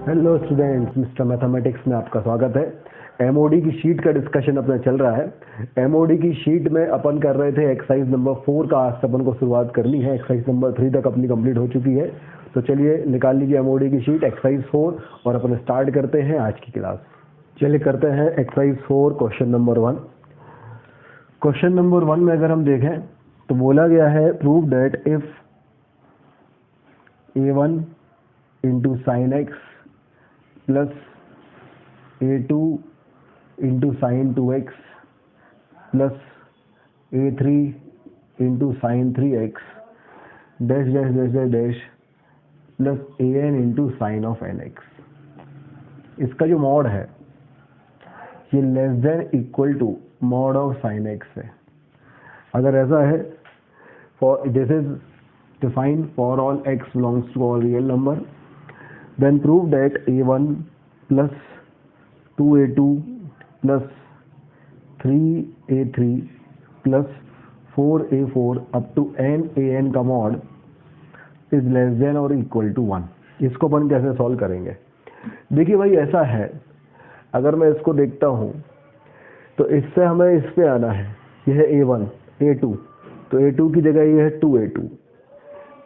Hello students, mister mathematics में आपका स्वागत है। एमओडी की शीट का डिस्कशन अपना चल रहा है। एमओडी की शीट में अपन कर रहे थे एक्सरसाइज नंबर 4 का। आज से अपन को शुरुआत करनी है। एक्सरसाइज नंबर 3 तक अपनी कंप्लीट हो चुकी है। तो चलिए निकाल लीजिए एमओडी की शीट एक्सरसाइज 4 और अपन स्टार्ट करते हैं आज की क्लास। चलिए करते हैं exercise 4 question number 1। Question number 1 में अगर हम देखें तो बोला गया है prove that if a1 into sine X plus a2 into sine 2x plus a3 into sine 3x dash dash dash dash dash plus an into sine of nx। इसका जो मॉड है ये less than equal to mod of sine x है। अगर ऐसा है, for this is defined for all x belongs to all real number, then prove that a1 plus 2a2 plus 3a3 plus 4a4 up to an का mod is less then और equal to 1। इसको अपन कैसे solve करेंगे? देखिए भाई, ऐसा है, अगर मैं इसको देखता हूँ तो इससे हमें इस पे आना है। यह है a1 a2, तो a2 की जगह ये है 2a2,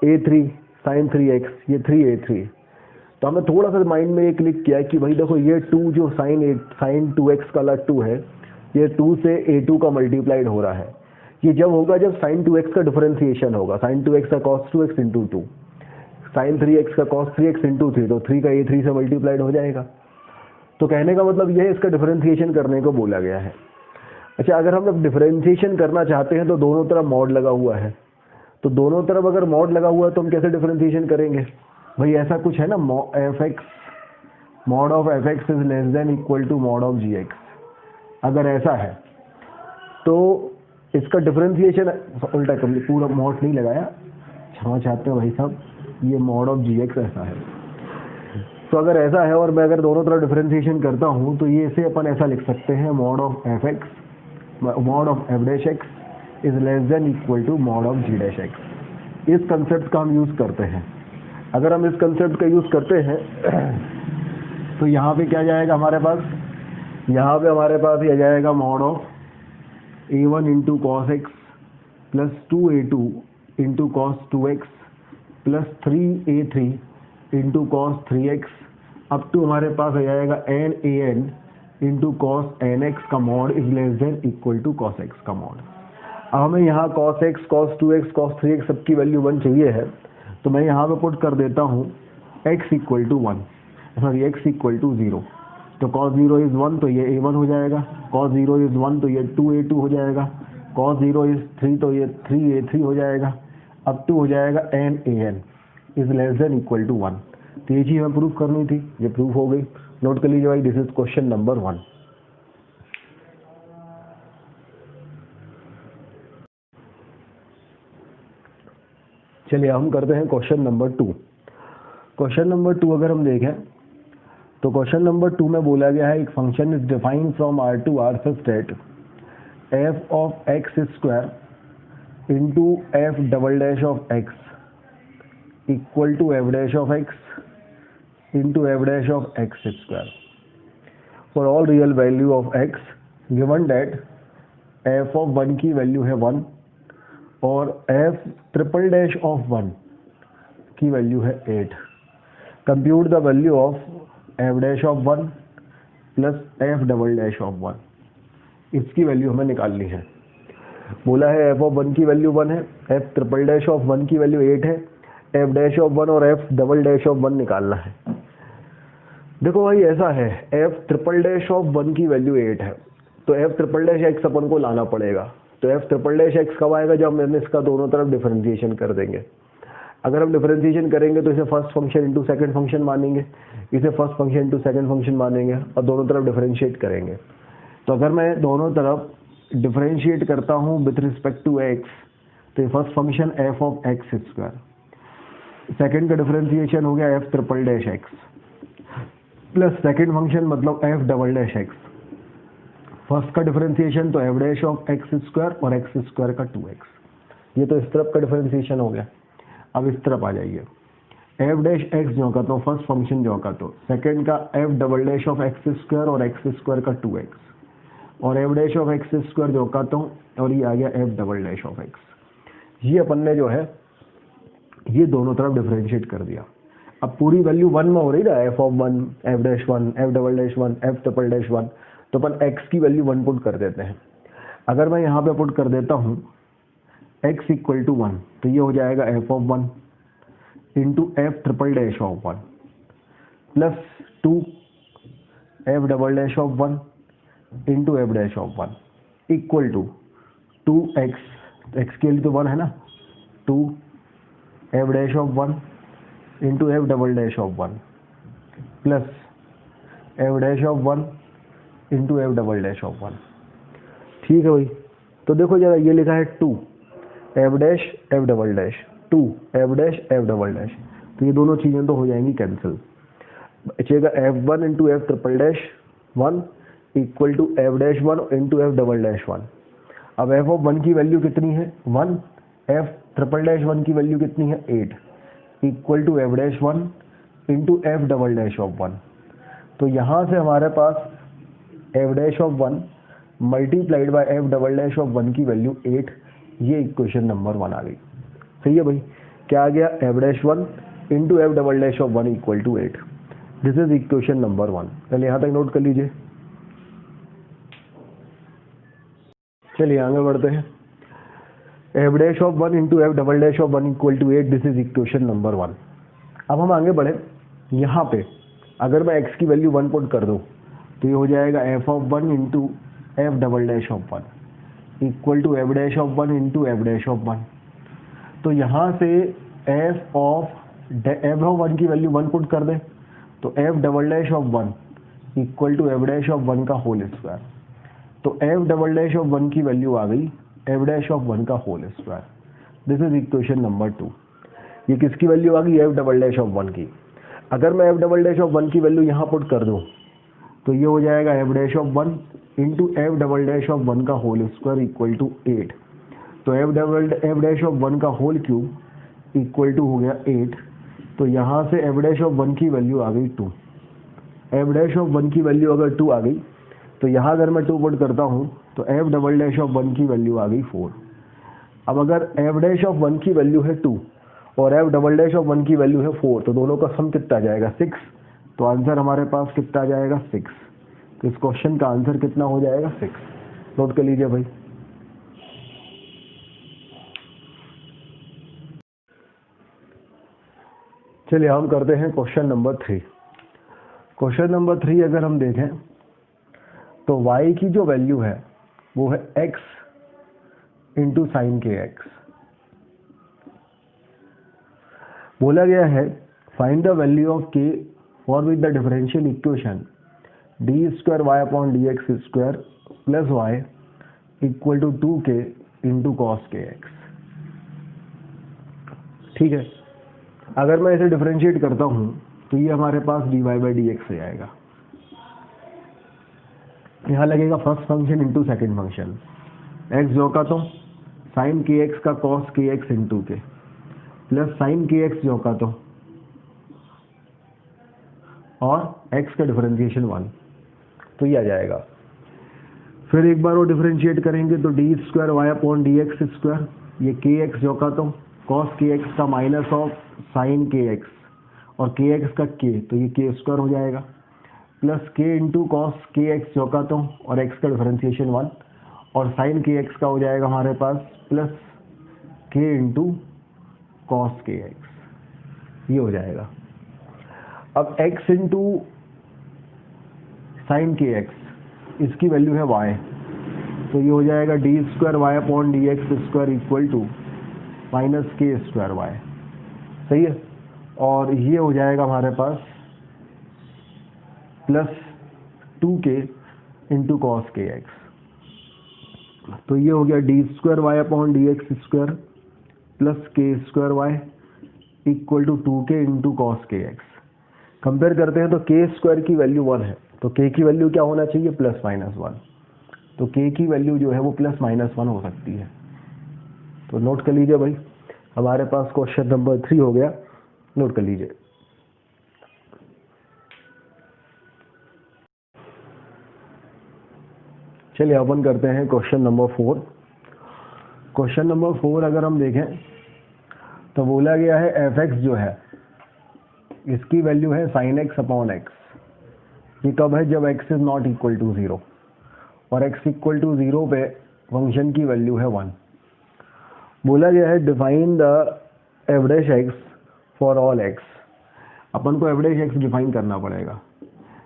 a3 साइन 3x, ये 3a3। तो हमें थोड़ा सा माइंड में ये क्लिक किया कि भाई देखो, ये 2 जो साइन 2x वाला 2 है, ये 2 से a2 का मल्टीप्लाइड हो रहा है। ये जब होगा जब साइन 2x का डिफरेंशिएशन होगा। साइन 2x का cos 2x into 2, sign 3x का cos 3x इंटू 3, तो 3 का a3 से मल्टीप्लाइड हो जाएगा। तो कहने का मतलब यह है, इसका डिफरेंशिएशन करने को बोला गया है। अच्छा, अगर हम लोग डिफरेंशिएशन करना चाहते हैं तो दोनों तरफ मॉड लगा हुआ है। तो दोनों तरफ अगर मॉड लगा हुआ है तो हम कैसे डिफरेंशिएशन करेंगे? भाई ऐसा कुछ है ना, mod of F x is less than equal to mod of G X. अगर ऐसा है तो इसका डिफरेंशिएशन उल्टा कर, पूरा मॉड नहीं लगाया, क्षमा चाहते हैं भाई साहब, ये मॉड ऑफ जी एक्स ऐसा है। तो अगर ऐसा है और मैं अगर दोनों तरफ डिफरेंशिएशन करता हूँ तो ये इसे अपन ऐसा लिख सकते हैं, mod of F X, mod of F dash X is less than equal to mod of G dash X. इस कंसेप्ट का हम यूज करते हैं। अगर हम इस कंसेप्ट का यूज करते हैं तो यहाँ पे क्या जाएगा हमारे पास? यहाँ पे हमारे पास ये जाएगा mod of a1 into cos X plus 2a2 into cos 2x plus 3a3 into cos 3x up to हमारे पास आ जाएगा an इंटू कॉस nx का mod is less than equal to cos x का मॉड। अब हमें यहाँ cos x, cos 2x, cos 3x सबकी वैल्यू 1 चाहिए है, तो मैं यहाँ पे पुट कर देता हूँ x equal to 1, sorry x equal to 0। तो cos 0 इज 1, तो ये a1 हो जाएगा। cos 0 इज 1, तो ये 2a2 हो जाएगा। cos 0 इज 3, तो ये 3a3 हो जाएगा। अब 2 हो जाएगा an is less than equal to 1। तो ये चीज़ हमें प्रूफ करनी थी, ये प्रूफ हो गई। नोट कर लीजिए भाई, दिस इज क्वेश्चन नंबर 1। चलिए हम करते हैं क्वेश्चन नंबर 2। क्वेश्चन नंबर 2 अगर हम देखें तो क्वेश्चन नंबर 2 में बोला गया है, एक function is defined from R to R such that f of x square into f double dash of x equal to f dash of x into f dash of x square for all real value of x given that f of 1 की value है 1 और f triple dash of 1 की value है 8। Compute the value of f dash of 1 plus f double dash of 1। इसकी value हमें निकालनी है। बोला है f ऑफ 1 की वैल्यू 1 है, f ट्रिपल डैश ऑफ 1 की वैल्यू 8 है, f डैश ऑफ 1 और f डबल डैश ऑफ 1 निकालना है। देखो भाई ऐसा है, f ट्रिपल डैश ऑफ 1 की वैल्यू 8 है, तो f ट्रिपल डैश x अपन को लाना पड़ेगा। तो f ट्रिपल डैश x कब आएगा? जब हम इसका दोनों तरफ डिफरेंशिएशन कर देंगे। अगर हम डिफरेंशिएशन करेंगे तो इसे first function into second function मानेंगे, इसे first function into second function मानेंगे और दोनों तरफ डिफरेंशिएट करेंगे। तो अगर मैं दोनों तरफ डिफरेंशिएट करता हूँ विथ रिस्पेक्ट टू x, तो first function f of x square, second का डिफरेंशिएशन हो गया f triple dash x plus second function मतलब f double dash x, first का डिफरेंशिएशन तो f dash of x square और x स्क्वायर का 2x। ये तो इस तरफ का डिफरेंशिएशन हो गया। अब इस तरफ आ जाइए, एफ डैश एक्स जो का तो फर्स्ट फंक्शन जो का तो सेकंड का F double dash of x square और एक्स स्क्वायर का 2x और F dash of x square जो का तो और ये आ गया F double dash of x. ये अपन ने जो है ये दोनों तरफ डिफरेंशिएट कर दिया। अब पूरी वैल्यू 1 में हो रही ना, F of 1, F dash 1, F double dash 1, F triple dash 1, तो अपन x की वैल्यू 1 पुट कर देते हैं। अगर मैं यहाँ पे पुट कर देता हूँ x इक्वल टू 1 तो ये हो जाएगा F of 1 into F triple dash of 1 plus 2 F double dash of 1 into F dash of 1 equal to 2x, x के लिए तो 1 है ना, 2 F dash of 1 into F double dash of 1 plus F dash of 1 into F double dash of 1। ठीक है भाई, तो देखो जरा ये लिखा है 2 F dash F double dash, 2 F dash F double dash, तो ये दोनों चीज़ें तो हो जाएंगी कैंसिल। बचेगा f1 into F triple dash 1 equal to F dash 1 into F double dash 1। अब एफ ऑफ 1 की वैल्यू कितनी है 1, एफ ट्रिपल डैश 1 की वैल्यू कितनी है 8 equal to F dash 1 into F double dash of 1। तो यहाँ से हमारे पास F dash of 1 multiplied by F double dash of 1 की वैल्यू 8, ये इक्वेशन नंबर 1 आ गई। सही है भाई, क्या आ गया F dash 1 into F double dash of 1 equal to 8। This is equation number 1। पहले यहाँ तक नोट कर लीजिए। चलिए आगे बढ़ते हैं। F dash of 1 into F double dash of 1 equal to 8, this is equation number 1। अब हम आगे बढ़े, यहाँ पे अगर मैं x की वैल्यू 1 पुट कर दूँ तो ये हो जाएगा F of 1 into F double dash of 1 equal to F dash of 1 into F dash of 1। तो यहाँ से एफ ऑफ 1 की वैल्यू 1 पुट कर दे तो f double dash of 1 equal to F dash of 1 का होल स्क्वायर। तो f double dash of 1 की वैल्यू आ गई एफ डैश ऑफ 1 का whole square. This is equation number 2। ये किसकी वैल्यू आ गई एफ डबल डैश ऑफ 1 की। अगर मैं एफ डबल डैश ऑफ 1 की वैल्यू यहाँ पुट कर दूँ तो ये हो जाएगा F dash of 1 into F double dash of 1 का होल स्क्वायर इक्वल टू 8। तो एफ डैश ऑफ 1 का होल क्यूब इक्वल टू हो गया 8। तो यहाँ से एफ डैश ऑफ 1 की वैल्यू आ गई 2। एफ डैश ऑफ 1 की वैल्यू अगर 2 आ गई तो यहाँ अगर मैं 2 पुट करता हूँ तो एफ डबल डैश ऑफ 1 की वैल्यू आ गई 4। अब अगर एफ डैश ऑफ 1 की वैल्यू है 2 और एफ डबल डैश ऑफ 1 की वैल्यू है 4, तो दोनों का सम कितना आ जाएगा 6। तो आंसर हमारे पास कितना आ जाएगा 6। तो इस क्वेश्चन का आंसर कितना हो जाएगा 6। नोट कर लीजिए भाई। चलिए हम करते हैं क्वेश्चन नंबर 3। क्वेश्चन नंबर 3 अगर हम देखें तो y की जो वैल्यू है वो है x इंटू साइन के एक्स। बोला गया है find the value of k for with the differential equation d square Y upon d x square plus y equal to 2k into cos के एक्स। ठीक है, अगर मैं इसे डिफरेंशिएट करता हूं तो ये हमारे पास D Y by D x से आएगा। यहाँ लगेगा first function into second function, X जो का तो साइन के एक्स का कॉस के X into K plus sine के एक्स जो का तो और x का डिफरेंशिएशन 1, तो ये आ जाएगा। फिर एक बार वो डिफरेंशिएट करेंगे तो d square Y upon d x square, ये के एक्स जो का तो कॉस के एक्स का माइनस ऑफ साइन के एक्स और के एक्स का के, तो ये के स्क्वायर हो जाएगा प्लस के इंटू कॉस के एक्स जो का तो और x का डिफरेंशिएशन 1 और साइन के एक्स का हो जाएगा हमारे पास प्लस के इंटू कॉस के एक्स, ये हो जाएगा। अब x इंटू साइन के एक्स इसकी वैल्यू है y, तो ये हो जाएगा d square Y upon d x square equal to minus k square y. सही है, और ये हो जाएगा हमारे पास प्लस 2k इंटू कॉस के एक्स। तो ये हो गया d square Y upon d x square plus k square Y equal to 2k into cos के एक्स। कंपेयर करते हैं तो के स्क्वायर की वैल्यू 1 है, तो के की वैल्यू क्या होना चाहिए प्लस माइनस 1। तो के की वैल्यू जो है वो प्लस माइनस 1 हो सकती है। तो नोट कर लीजिए भाई, हमारे पास क्वेश्चन नंबर 3 हो गया नोट कर लीजिए। चलिए ओपन करते हैं क्वेश्चन नंबर 4। क्वेश्चन नंबर 4 अगर हम देखें तो बोला गया है एफ एक्स जो है इसकी वैल्यू है साइन एक्स अपॉन एक्स। ये कब है? जब x is not equal to 0 और एक्स इक्वल टू 0 पे फंक्शन की वैल्यू है 1। बोला गया है define the average X for all X. अपन को एवरेज एक्स डिफाइन करना पड़ेगा।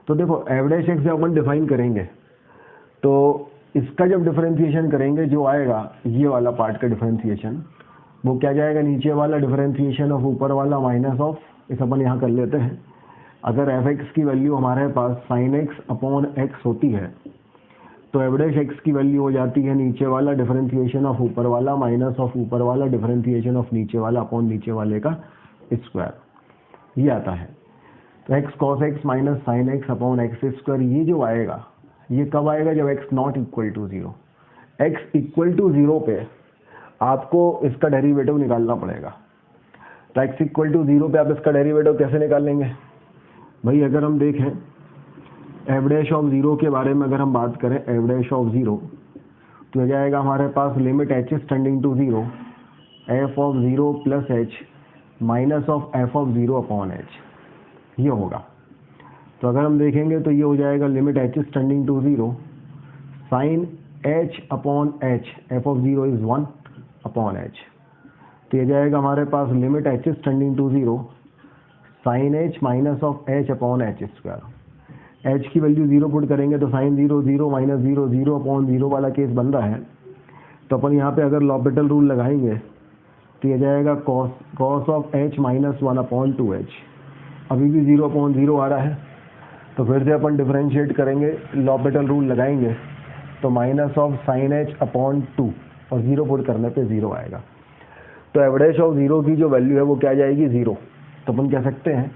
तो देखो एवरेज एक्स जब अपन डिफाइन करेंगे तो इसका जब डिफरेंशिएशन करेंगे जो आएगा ये वाला पार्ट का डिफरेंशिएशन वो क्या जाएगा? नीचे वाला डिफरेंशिएशन ऑफ ऊपर वाला माइनस ऑफ, इस अपन यहाँ कर लेते हैं। अगर एफ एक्स की वैल्यू हमारे पास साइन एक्स अपॉन एक्स होती है तो एवरेज एक्स की वैल्यू हो जाती है नीचे वाला डिफरेंशिएशन ऑफ ऊपर वाला माइनस ऑफ ऊपर वाला डिफरेंशिएशन ऑफ नीचे वाला अपॉन नीचे वाले का स्क्वायर, ये आता है। तो x cos x minus sine x upon x square, ये जो आएगा ये कब आएगा? जब x not equal to 0। X equal to 0 पे आपको इसका डेरिवेटिव निकालना पड़ेगा। तो एक्स इक्वल टू 0 पे आप इसका डेरिवेटिव कैसे निकाल लेंगे भाई? अगर हम देखें एवरेज ऑफ 0 के बारे में अगर हम बात करें, एवरेज ऑफ 0 तो हो जाएगा हमारे पास limit H is tending to 0 F of 0 plus H minus of F of 0 upon H, ये होगा। तो अगर हम देखेंगे तो ये हो जाएगा limit H is tending to 0 sine H upon H, F of 0 is 1 upon H. तो ये जाएगा हमारे पास limit H is tending to 0 sine H minus of H upon H square. H की वैल्यू 0 पुट करेंगे तो साइन 0 0 माइनस 0 0 अपॉन 0 वाला case बन रहा है। तो अपन यहाँ पे अगर लॉपिटल रूल लगाएंगे तो ये जाएगा cos of H minus 1 upon 2h। अभी भी 0 अपॉन 0 आ रहा है तो फिर से अपन डिफरेंशिएट करेंगे, लॉपिटल रूल लगाएंगे तो minus of sine H upon 2 और 0 पुट करने पे 0 आएगा। तो एवरेज ऑफ 0 की जो वैल्यू है वो क्या जाएगी? 0। तो अपन कह सकते हैं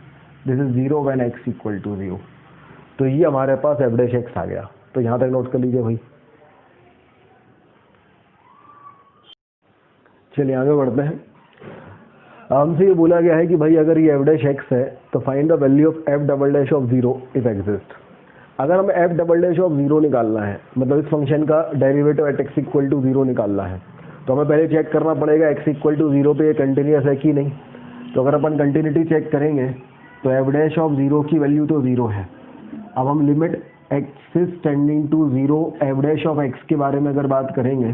this is 0 when x equal to 0। तो ये हमारे पास एवरेज एक्स आ गया। तो यहाँ तक नोट कर लीजिए भाई। चलिए आगे बढ़ते हैं। हमसे ये बोला गया है कि भाई अगर ये एवरेज एक्स है तो find the value of F double dash of 0 if exist. अगर हमें एफ डबल डैश ऑफ 0 निकालना है, मतलब इस फंक्शन का derivative at x equal to 0 निकालना है, तो हमें पहले चेक करना पड़ेगा एक्स इक्वल टू 0 पे ये कंटिन्यूस है कि नहीं। तो अगर अपन कंटिन्यूटी चेक करेंगे तो एफ डैश ऑफ 0 की वैल्यू तो 0 है। अब हम limit x is tending to 0 F dash of x के बारे में अगर बात करेंगे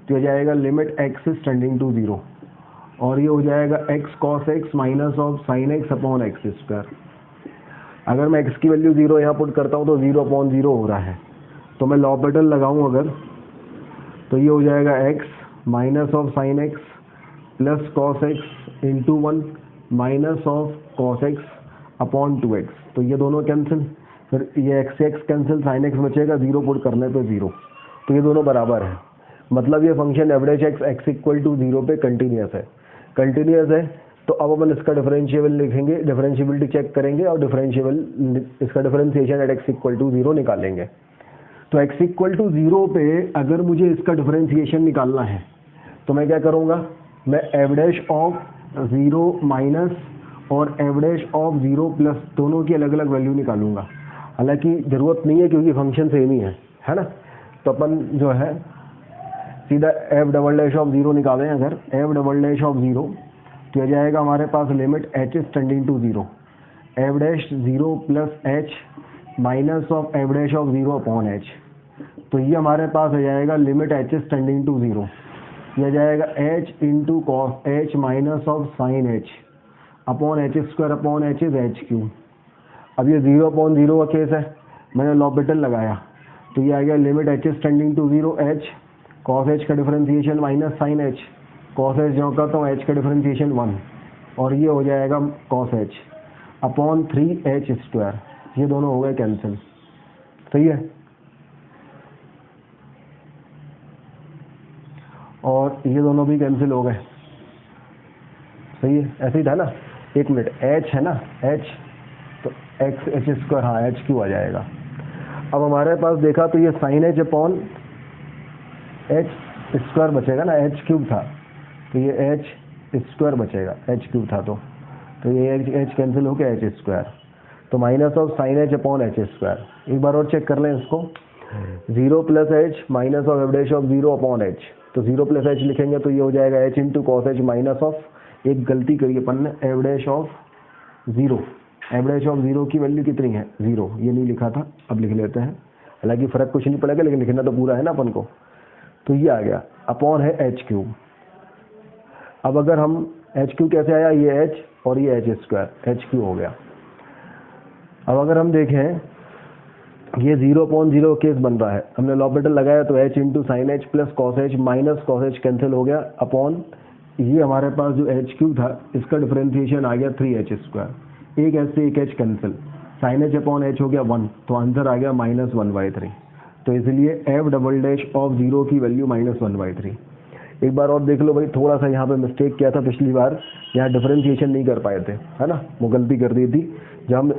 तो ये जाएगा limit x is tending to 0 और ये हो जाएगा x cos x minus of sine x upon x square. अगर मैं एक्स की वैल्यू 0 यहाँ पुट करता हूँ तो 0 अपॉन 0 हो रहा है। तो मैं लॉपिटल लगाऊँ अगर तो ये हो जाएगा x minus of sine X plus cos x into 1 minus of cos x upon 2x। तो ये दोनों कैंसिल, फिर ये एक्स कैंसिल, साइन एक्स बचेगा, 0 पुट करने पे 0। तो ये दोनों बराबर है। मतलब ये function average x equal to 0 पे कंटिन्यूस है। कंटिन्यूस है तो अब अपन इसका डिफरेंशिएबल लिखेंगे, डिफरेंशिएबिलिटी चेक करेंगे और इसका differentiation at x equal to 0 निकालेंगे। तो एक्स इक्वल टू 0 पे अगर मुझे इसका डिफरेंशिएशन निकालना है तो मैं क्या करूँगा? मैं एवरेज ऑफ 0 माइनस और एवरेज ऑफ 0 प्लस दोनों की अलग अलग वैल्यू निकालूंगा। हालांकि ज़रूरत नहीं है क्योंकि फंक्शन सेम ही है ना। तो अपन जो है सीधा एफ डबल डैश ऑफ 0 निकालें। अगर एफ डबल डैश ऑफ 0 तो यह जाएगा हमारे पास limit H is tending to 0 F dash 0 plus H minus of F dash of 0 upon H. तो ये हमारे पास आ जाएगा limit H is tending to 0, यह जाएगा H into cos H minus of sine H upon H square upon H is H cube. अब ये 0 अपॉन 0 का केस है, मैंने लॉपिटल लगाया तो ये आ गया limit H is tending to 0 H cos H का differentiation minus sine H, cos H जो करता हूँ एच का डिफरेंशिएशन 1 और ये हो जाएगा cos H upon 3 H square. ये दोनों हो गए कैंसिल। सही है। और ये दोनों भी कैंसिल हो गए। सही है, ऐसे ही था ना। एक मिनट, एच है ना, एच तो एक्स एच स्क्वायर, हाँ एच क्यू आ जाएगा। अब हमारे पास देखा तो ये sine H upon H square बचेगा ना, एच क्यूब था तो ये एच स्क्वायर बचेगा, एच क्यूब था तो तो ये एच कैंसिल हो गया एच स्क्वायर, तो minus of sine H upon H square. एक बार और चेक कर लें इसको, 0 plus H minus of F dash of 0 upon H, तो 0 प्लस एच लिखेंगे तो ये हो जाएगा H into cos H minus of, एक गलती करिए अपन ने, F dash of 0, F dash of 0 की वैल्यू कितनी है 0, ये नहीं लिखा था, अब लिख लेते हैं, हालांकि फर्क कुछ नहीं पड़ेगा लेकिन लिखना तो पूरा है ना अपन को। तो ये आ गया अपॉन है एच क्यूब। अब अगर हम एच क्यू कैसे आया, ये एच और ये एच स्क्वायर, एच क्यू हो गया। अब अगर हम देखें ये 0/0 केस बन रहा है, हमने लॉपिटल लगाया तो h into sine h plus cos H minus cos H cancel हो गया अपॉन ये हमारे पास जो एच क्यू था इसका डिफरेंशिएशन आ गया 3h स्क्वायर, एक एच से एक h cancel, sine H upon h हो गया 1, तो आंसर आ गया -1/3। तो इसलिए एफ डबल डैश ऑफ 0 की वैल्यू -1/3। एक बार और देख लो भाई, थोड़ा सा यहाँ पे मिस्टेक किया था पिछली बार, यहाँ डिफरेंशिएशन नहीं कर पाए थे, है ना, वो गलती कर दी थी। जब हम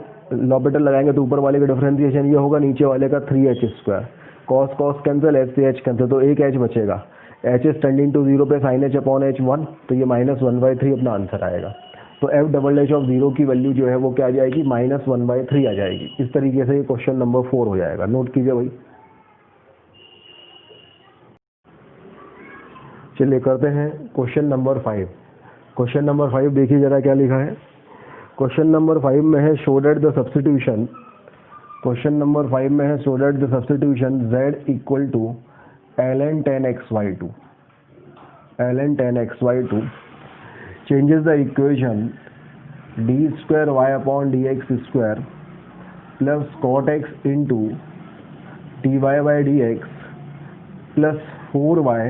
लॉपिटल लगाएंगे तो ऊपर वाले का डिफरेंशिएशन ये होगा, नीचे वाले का 3h square, cos cos cancel, H से एच कैंसिल, तो एक एच बचेगा, एच इज टेंडिंग टू 0 पे साइन एच अपॉन एच 1, तो ये -1/3 अपना आंसर आएगा। तो एफ डबल डैश ऑफ 0 की वैल्यू जो है वो क्या आ जाएगी, -1/3 आ जाएगी। इस तरीके से ये क्वेश्चन नंबर 4 हो जाएगा, नोट कीजिए भाई। चलिए करते हैं क्वेश्चन नंबर 5। क्वेश्चन नंबर 5 देखिए जरा क्या लिखा है। क्वेश्चन नंबर 5 में है show that the substitution, question number 5 में है show that the substitution z equal to ln tan xy2, ln tan xy2 changes the equation d square y upon dx square plus cot x into dy by dx plus 4y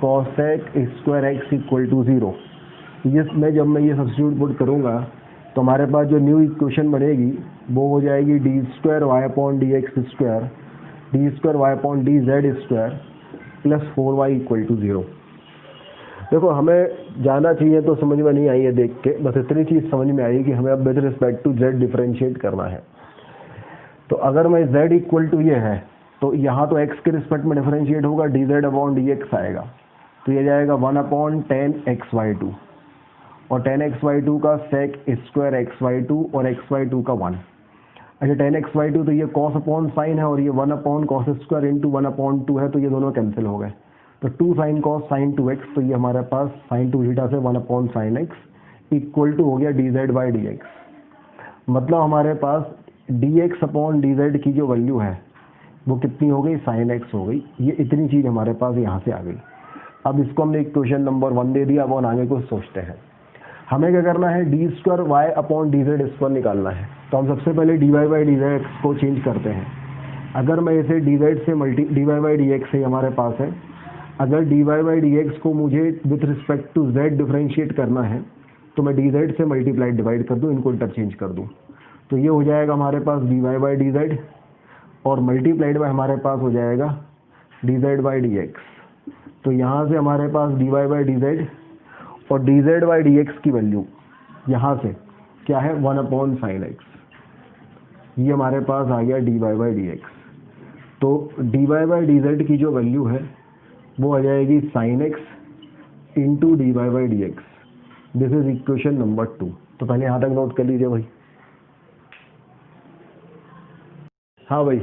cosec square x equal to 0। इसमें जब मैं ये substitute put करूँगा तो हमारे पास जो new equation बनेगी वो हो जाएगी d square Y upon d x square, d square Y upon D Z square plus 4y equal to 0। देखो हमें जाना चाहिए तो समझ में नहीं आई है देख के, बस इतनी चीज़ समझ में आई कि हमें अब with respect to z differentiate करना है। तो अगर मैं z इक्वल टू ये है तो यहाँ तो x के रिस्पेक्ट में डिफरेंशिएट होगा, D Z upon d x आएगा, तो ये जाएगा 1/10xy2 और 10xy2 का sec स्क्वायर xy2 और xy2 का 1। अच्छा 10xy2 तो ये cos अपॉन साइन है और ये 1/cos स्क्वायर इंटू 1/2 है, तो ये दोनों कैंसिल हो गए, तो 2 sin cos sin 2x, तो ये हमारे पास sin 2 थीटा से 1/sin x इक्वल टू हो गया dz बाई dx। मतलब हमारे पास dx अपॉन dz की जो वैल्यू है वो कितनी हो गई, sin x हो गई। ये इतनी चीज़ हमारे पास यहाँ से आ गई। अब इसको हमने इक्वेशन नंबर 1 दे दिया, अब आगे कुछ सोचते हैं। हमें क्या करना है, D square Y upon D Z square निकालना है। तो हम सबसे पहले d Y by D z को चेंज करते हैं। अगर मैं इसे डी जेड से d Y by D x से हमारे पास है, अगर d Y by D x को मुझे with respect to z differentiate करना है तो मैं डी जेड से मल्टीप्लाई डिवाइड कर दूँ, इनको इंटरचेंज कर दूँ, तो ये हो जाएगा हमारे पास D Y by D Z और मल्टीप्लाइड बाय हमारे पास हो जाएगा D Z by D X. तो यहाँ से हमारे पास D Y by D Z और D Z by D X की वैल्यू यहाँ से क्या है, 1/sin x, ये हमारे पास आ गया D Y by D X. तो D Y by D Z की जो वैल्यू है वो आ जाएगी sin x into D Y by D X. This is equation number 2। तो पहले यहाँ तक नोट कर लीजिए भाई। हाँ भाई,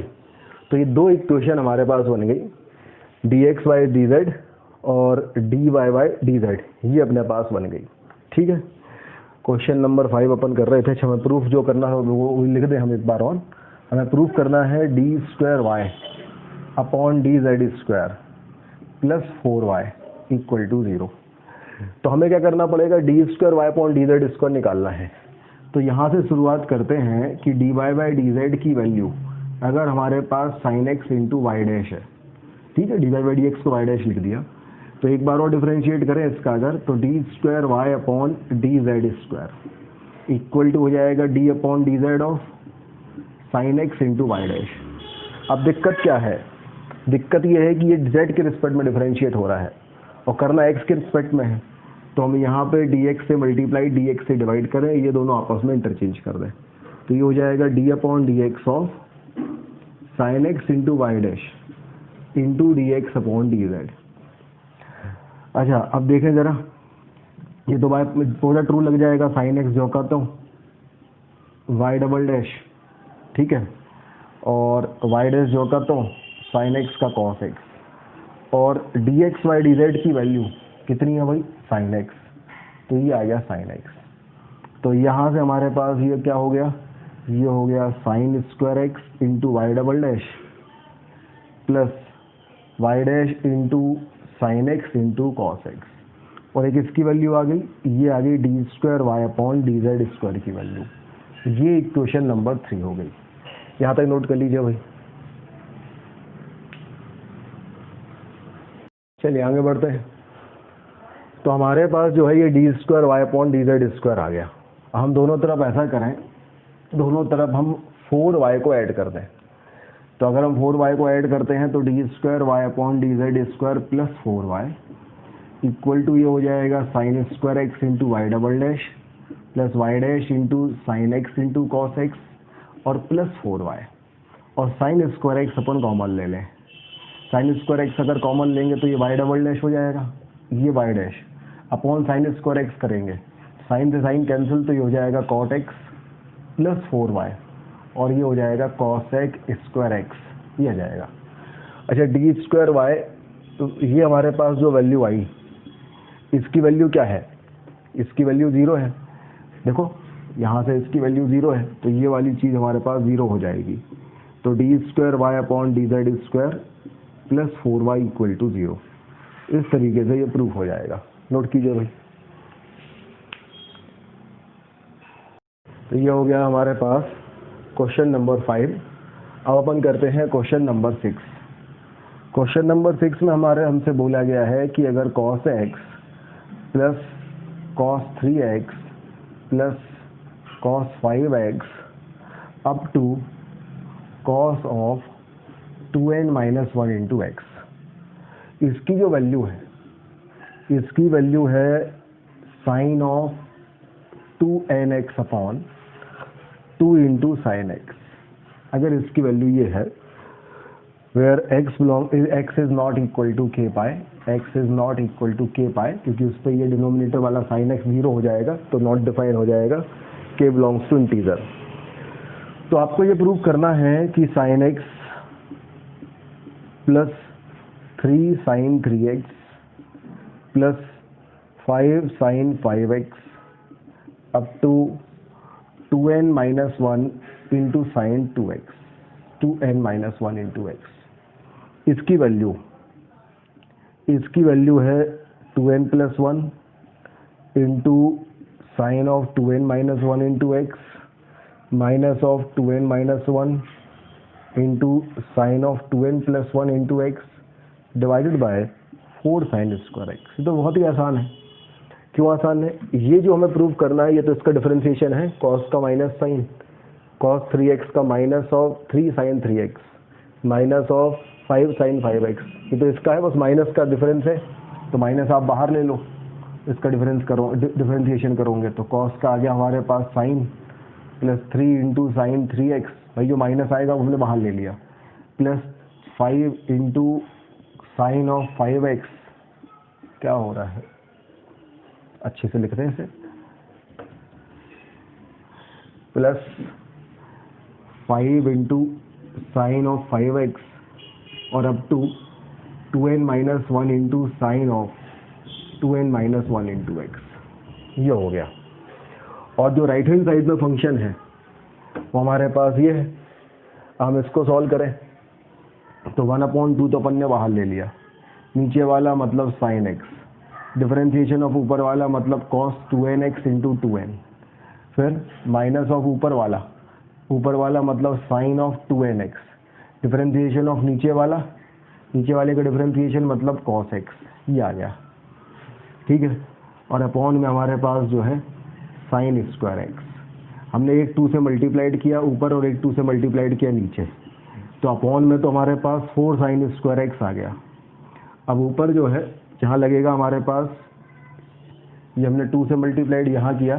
तो ये दो इक्वेशन हमारे पास बन गई, D X by D Z और D Y by D Z, ये अपने पास बन गई। ठीक है, क्वेश्चन नंबर 5 अपन कर रहे थे। अच्छा हमें प्रूफ जो करना है वो लिख दें हम एक बार और। हमें प्रूफ करना है D square Y upon D Z square plus 4y equal to 0। तो हमें क्या करना पड़ेगा, D square Y upon D Z square निकालना है। तो यहाँ से शुरुआत करते हैं कि D Y by D Z की वैल्यू अगर हमारे पास sine x into Y dash है, ठीक है, D Y by D x को वाई डैश लिख दिया। तो एक बार और डिफरेंशिएट करें इसका अगर, तो d square Y upon D Z square equal to हो जाएगा d upon D z of sine x into Y dash. अब दिक्कत क्या है, दिक्कत ये है कि ये जेड के रिस्पेक्ट में डिफरेंशिएट हो रहा है और करना एक्स के रिस्पेक्ट में है, तो हम यहाँ पे डी एक्स से मल्टीप्लाई डी एक्स से डिवाइड करें, ये दोनों आपस में इंटरचेंज कर दें, तो ये हो जाएगा d upon d x of sine x into Y dash into d x upon D z. अच्छा अब देखें ज़रा, ये तो पूरा ट्रू लग जाएगा, साइन एक्स जो का तो वाई डबल डैश, ठीक है, और वाई डैश जो का तो साइन एक्स का कॉस एक्स, और d x y d Z की वैल्यू कितनी है भाई, साइन एक्स, तो ये आ गया साइन एक्स। तो यहाँ से हमारे पास ये क्या हो गया, ये हो गया sine square x into y double dash plus y dash into sine x into cos x, और एक इसकी वैल्यू आ गई, ये आ गई d square Y upon D Z square की वैल्यू। ये इक्वेशन नंबर 3 हो गई। यहाँ तक नोट कर लीजिए भाई। चलिए आगे बढ़ते हैं। तो हमारे पास जो है ये D square Y upon D Z square आ गया। हम दोनों तरफ ऐसा करें, दोनों तरफ हम 4y को ऐड कर दें। तो अगर हम 4y को ऐड करते हैं तो d square Y upon D Z square plus 4y equal to ये हो जाएगा sine square x into y double dash plus y dash into sine x into cos x और प्लस 4y, और sine square x अपन common ले लें। Sine square x अगर common लेंगे तो ये वाई डबल डैश हो जाएगा, ये y dash upon sine square x करेंगे, साइन से साइन कैंसिल, तो ये हो जाएगा कॉट एक्स प्लस 4y, और ये हो जाएगा कॉस एक्स स्क्वायर एक्स, ये आ जाएगा। अच्छा डी स्क्वायर वाई, तो ये हमारे पास जो वैल्यू आई, इसकी वैल्यू क्या है, इसकी वैल्यू 0 है। देखो यहाँ से इसकी वैल्यू 0 है, तो ये वाली चीज़ हमारे पास 0 हो जाएगी। तो d square Y upon D Z square plus 4y equal to 0, इस तरीके से ये प्रूफ हो जाएगा। नोट कीजिए भाई। तो ये हो गया हमारे पास क्वेश्चन नंबर 5। अब अपन करते हैं क्वेश्चन नंबर 6। क्वेश्चन नंबर 6 में हमसे बोला गया है कि अगर cos x plus cos 3x plus cos 5x up to cos of 2n minus 1 into x, इसकी जो वैल्यू है, इसकी वैल्यू है sine of 2nx upon 2 into sine x. अगर इसकी वैल्यू ये है where x is not equal to k pi, x is not equal to k pi, क्योंकि उस पर ये डिनोमिनेटर वाला साइन x 0 हो जाएगा, तो नॉट डिफाइन हो जाएगा, k बिलोंग्स टू इंटीजर। तो आपको ये प्रूव करना है कि sine x plus 3 sine 3x plus 5 sine 5x up to 2n minus 1 into sine 2x, 2n minus 1 into x, इसकी वैल्यू है 2n plus 1 into sine of 2n minus 1 into x minus of 2n minus 1 into sine of 2n plus 1 into x divided by 4 sine square x. ये तो बहुत ही आसान है। क्यों आसान है, ये जो हमें प्रूव करना है ये तो इसका डिफरेंशिएशन है, cos का माइनस साइन, cos 3x का minus of 3 sine 3x minus of 5 sine 5x, ये तो इसका है, बस माइनस का डिफरेंस है, तो माइनस आप बाहर ले लो, इसका डिफरेंशिएशन करोगे तो cos का आ गया हमारे पास sine plus 3 into sine 3x, भाई जो माइनस आएगा वो हमने बाहर ले लिया, plus 5 into sine of 5x, क्या हो रहा है, अच्छे से लिखते हैं इसे, plus 5 into sine of 5x और up to 2n minus 1 into sine of 2n minus 1 into x, ये हो गया। और जो राइट हैंड साइड में फंक्शन है वो हमारे पास ये है, हम इसको सॉल्व करें तो 1/2 तो अपन ने बाहर ले लिया, नीचे वाला मतलब साइन एक्स, डिफरेंशिएशन ऑफ ऊपर वाला मतलब cos 2nx इंटू 2n, फिर माइनस ऑफ ऊपर वाला मतलब sine of 2nx, differentiation of नीचे वाले का डिफरेंशिएशन मतलब cos x, ये आ गया, ठीक है। और अपॉन में हमारे पास जो है साइन स्क्वायर एक्स, हमने एक 2 से मल्टीप्लाइड किया ऊपर और एक 2 से मल्टीप्लाइड किया नीचे, तो अपॉन में तो हमारे पास 4 साइन स्क्वायर एक्स आ गया। अब ऊपर जो है जहाँ लगेगा हमारे पास, ये हमने 2 से मल्टीप्लाइड यहाँ किया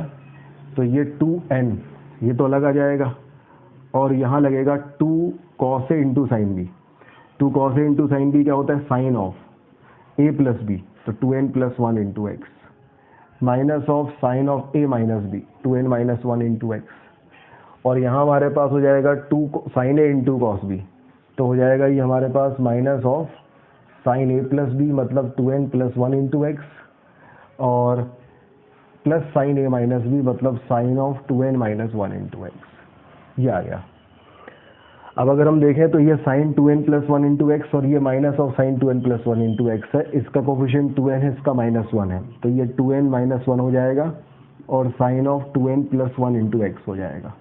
तो ये 2n, ये तो अलग आ जाएगा, और यहाँ लगेगा 2 cos a into sine B, 2 cos a into sine B क्या होता है, sine of a plus B, तो 2n plus 1 into x, minus of sine of A minus B, 2n minus 1 into X, और यहाँ हमारे पास हो जाएगा 2 sine A into cos B, तो हो जाएगा ये हमारे पास minus of sine A plus B मतलब 2n प्लस 1 इंटू एक्स, और plus sine a minus b मतलब sine of 2n minus 1 into x, ये आ गया। अब अगर हम देखें तो ये sign 2n plus 1 into X और ये minus of sign 2n plus 1 into x है, इसका कोफिशिएंट 2n है, इसका माइनस 1 है, तो ये 2n माइनस 1 हो जाएगा और sine of 2n plus 1 into x हो जाएगा।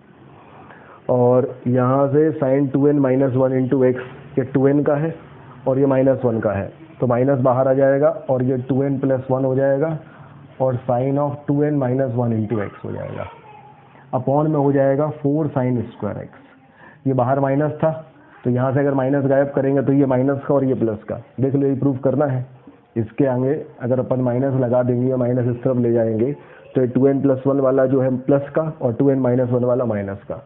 और यहाँ से sign 2n minus 1 into x, ये 2n का है और ये माइनस 1 का है, तो माइनस बाहर आ जाएगा और ये 2n प्लस 1 हो जाएगा और sine of 2n minus 1 into x हो जाएगा, अपॉन में हो जाएगा 4 साइन स्क्वायर एक्स। ये बाहर माइनस था, तो यहाँ से अगर माइनस गायब करेंगे तो ये माइनस का और ये प्लस का, देख लो ये प्रूव करना है। इसके आगे अगर अपन माइनस लगा देंगे या माइनस इस तरफ ले जाएंगे तो ये 2n प्लस 1 वाला जो है प्लस का और 2n माइनस 1 वाला माइनस का।